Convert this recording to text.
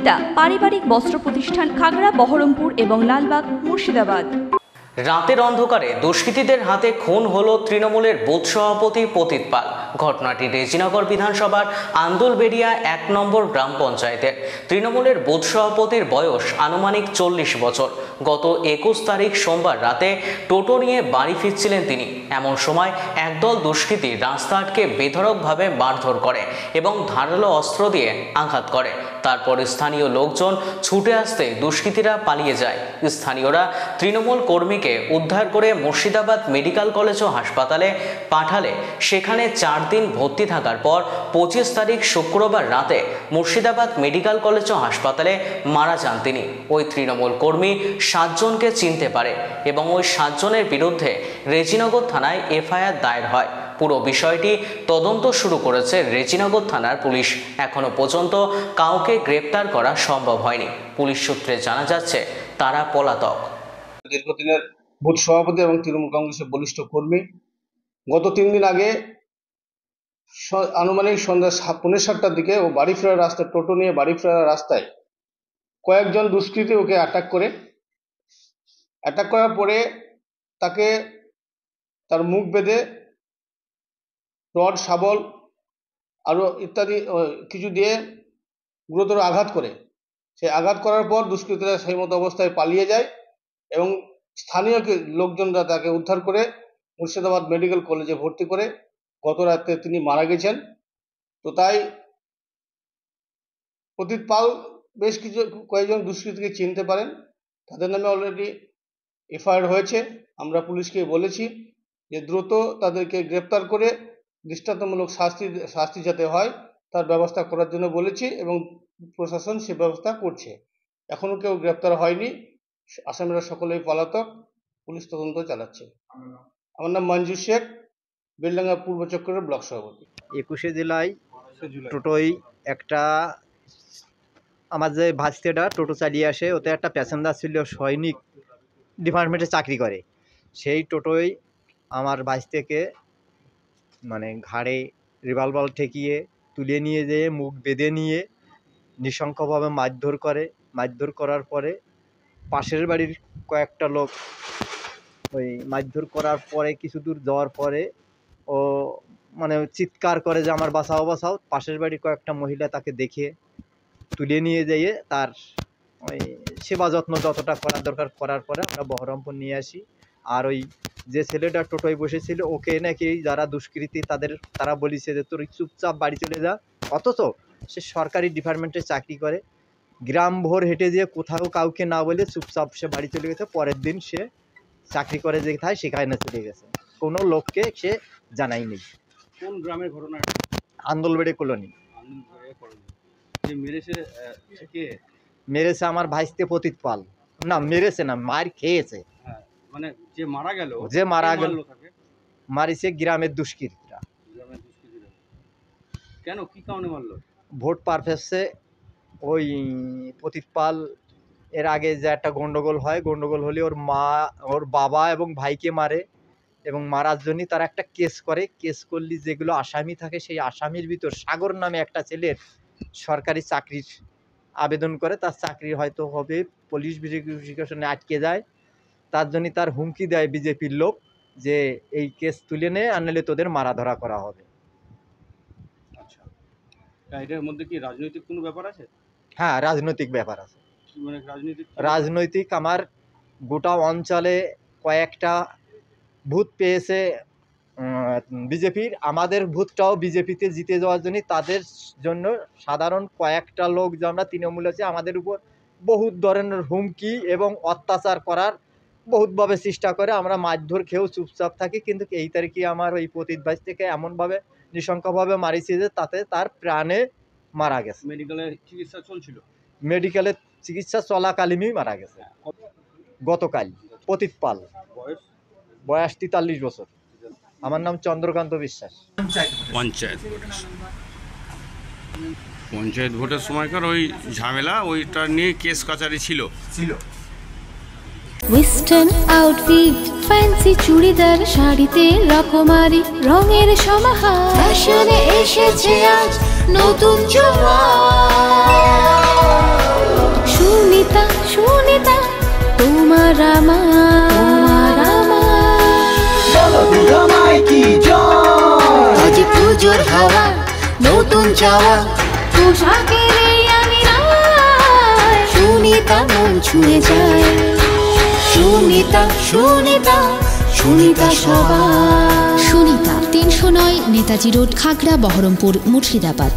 বিক্রেতা, পারিবারিক বস্ত্র প্রতিষ্ঠান, খাগড়া, বহরমপুর এবং লালবাগ, মুর্শিদাবাদ। রাতের অন্ধকারে দুষ্কৃতীদের হাতে খুন হলো তৃণমূলের বুথ সভাপতি পতিত পাল। ঘটনাটি রেজিনগর বিধানসভার আন্দুলবেড়িয়া ১ নম্বর গ্রাম পঞ্চায়েতের। তৃণমূলের বুথ সভাপতির বয়স আনুমানিক ৪০ বছর। গত ২১ তারিখ সোমবার রাতে টোটো নিয়ে বাড়ি ফিরছিলেন তিনি। এমন সময় একদল দুষ্কৃতী রাস্তা আটকে বেধড়কভাবে মারধর করে এবং ধারালো অস্ত্র দিয়ে আঘাত করে। তারপর স্থানীয় লোকজন ছুটে আসতে দুষ্কৃতীরা পালিয়ে যায়। স্থানীয়রা তৃণমূল কর্মীকে উদ্ধার করে মুর্শিদাবাদ মেডিকেল কলেজ ও হাসপাতালে পাঠালে সেখানে ৪ দিন ভর্তি থাকার পর ২৫ তারিখ শুক্রবার রাতে মুর্শিদাবাদ মেডিকেল কলেজ ও হাসপাতালে মারা যান তিনি। ওই তৃণমূল কর্মী ৭ জনকে চিনতে পারে এবং ওই ৭ জনের বিরুদ্ধে রেজিনগর থানায় এফআইআর দায়ের হয়। পুরো বিষয়টি তদন্ত শুরু করেছে রেজিনগর থানার পুলিশ। এখনো পর্যন্ত কাউকে গ্রেপ্তার করা সম্ভব হয়নি। পুলিশ সূত্রে জানা যাচ্ছে তারা পলাতক। দীর্ঘদিনের বুথ সভাপতি এবং তৃণমূল কংগ্রেসের বলিষ্ঠ কর্মী। গত ৩ দিন আগে আনুমানিক সন্ধ্যা ৭:৩০টার দিকে ও বাড়ি ফেরার রাস্তায়, টোটো নিয়ে বাড়ি ফেরার রাস্তায় কয়েকজন দুষ্কৃতী ওকে অ্যাটাক করার পরে তাকে তার মুখ বেঁধে রড, শাবল আরও ইত্যাদি কিছু দিয়ে গুরুতর আঘাত করে। সেই আঘাত করার পর দুষ্কৃতীরা সেই মতো অবস্থায় পালিয়ে যায় এবং স্থানীয় লোকজনরা তাকে উদ্ধার করে মুর্শিদাবাদ মেডিকেল কলেজে ভর্তি করে গত রাতে তিনি মারা গেছেন। তো তাই পতিত পাল বেশ কয়েকজন দুষ্কৃতীকে চিনতে পারেন। তাদের নামে অলরেডি এফআইআর হয়েছে। আমরা পুলিশকে বলেছি যে দ্রুত তাদেরকে গ্রেপ্তার করে দৃষ্টান্তমূলক শাস্তি যাতে হয় তার ব্যবস্থা করার জন্য বলেছি এবং প্রশাসন সে ব্যবস্থা করছে। এখনও কেউ গ্রেপ্তার হয়নি। আসামিরা সকলেই পলাতক। পুলিশ তদন্ত চালাচ্ছে। আমার নাম মঞ্জু শেখ, বেলডাঙ্গা পূর্ব চক্রের ব্লক সভাপতি। ২১শে জুলাই টোটোই একটা আমার যে ভাস্তেটা টোটো চালিয়ে আসে, ওতে একটা প্যাসেঞ্জার ছিল সৈনিক ডিপার্টমেন্টে চাকরি করে। সেই টোটোই আমার ভাস্তেকে মানে ঘাড়ে রিভলভার ঠেকিয়ে তুলে নিয়ে যেয়ে মুখ বেঁধে নিয়ে নৃশংসভাবে মারধর করে। মারধর করার পরে পাশের বাড়ির কয়েকটা লোক ওই মারধর করার পরে কিছু দূর যাওয়ার পরে ও মানে চিৎকার করে যে আমার বাঁচাও বাঁচাও। পাশের বাড়ির কয়েকটা মহিলা তাকে দেখে তুলে নিয়ে যেয়ে তার ওই সেবা যত্ন যতটা করার দরকার করার পরে আমরা বহরমপুর নিয়ে আসি। আর ওই যে ছেলেটা টোটোয় বসেছিল ওকে নাকি যারা দুষ্কৃতী তারা বলেছে যে তোর চুপচাপ বাড়ি চলে যা, অথচ সে সরকারি ডিপার্টমেন্টে চাকরি করে। গ্রাম ভোর হেঁটে যেয়ে কোথাও কাউকে না বলে চুপচাপ সে বাড়ি চলে গেছে। পরের দিন সে চাকরি করে যেখানে সেখানে চলে গেছে, কোনো লোককে সে জানায়নি। কোন গ্রামের ঘটনা? আন্দুলবেড়ি কলোনি। মেরেছে আমার ভাইস্তে পতিত পাল। না মেরেছে না, মার খেয়েছে। মানে যে মারা গেল মারিছে গ্রামের দুষ্কৃতীরা। কেন, কি কারণে মারলো? ভোট পারফেসে ওই পতিত পাল এর আগে যে একটা গন্ডগোল হয়, গন্ডগোল হলে ওর বাবা এবং ভাইকে মারে এবং মারার জন্যই তারা একটা কেস করে। কেস করলে যেগুলো আসামি থাকে সেই আসামির ভিতর সাগর নামে একটা ছেলের সরকারি চাকরির আবেদন করে, তার চাকরি হয়তো হবে, পুলিশ ভেরিফিকেশনে আটকে যায়। তার জন্য তার হুমকি দেয় বিজেপির লোক যে এই কেস তুলে নে, আনলে তোদের মারা ধরা করা হবে। আচ্ছা, এটার মধ্যে কি রাজনৈতিক কোনো ব্যাপার আছে? হ্যাঁ, রাজনৈতিক ব্যাপার আছে। মানে রাজনৈতিক আমার গোটা অঞ্চলে কয়েকটা ভূত পেয়েছে বিজেপির, আমাদের ভূতটাও বিজেপিতে জিতে যাওয়ার জন্য তাদের জন্য সাধারণ কয়েকটা লোক যে আমরা তৃণমূল আছে আমাদের উপর বহুত ধরনের হুমকি এবং অত্যাচার করার বহুতভাবে চেষ্টা করে। আমরা মারধর খেয়েও চুপচাপ থাকি, কিন্তু এই তারিখে আমার ওই পতিত ভাই থেকে এমনভাবে নৃশংসভাবে মারিছে যে তাতে তার প্রাণে মারা গেছে। মেডিকেলের চিকিৎসা চলছিল, মেডিকেলের চিকিৎসা চলাকালীনই মারা গেছে গতকাল। পতিত পাল, বয়স ৪৩ বছর। আমার নাম চন্দ্রকান্ত বিশ্বাস। পঞ্চায়েত ভোটের সময়কার ওই ঝামেলা, ওইটা নিয়ে কেস কাচারি ছিল। ওয়েস্টার্ন আউটফিট, ফ্যান্সি চুড়িদার, শাড়িতে রকমারি রঙের সমাহার, ফ্যাশনে এসেছে আজ নতুন জোয়ার। সুন্দর হাওয়া নতুন চাওয়া পোশাকের এই আঙিনায় সুনিতা মন ছুঁয়ে যায় সুনিতা সুনিতা সুনিতা সবার। সুনিতা 309 নেতাজি রোড, খাগড়া, বহরমপুর, মুর্শিদাবাদ।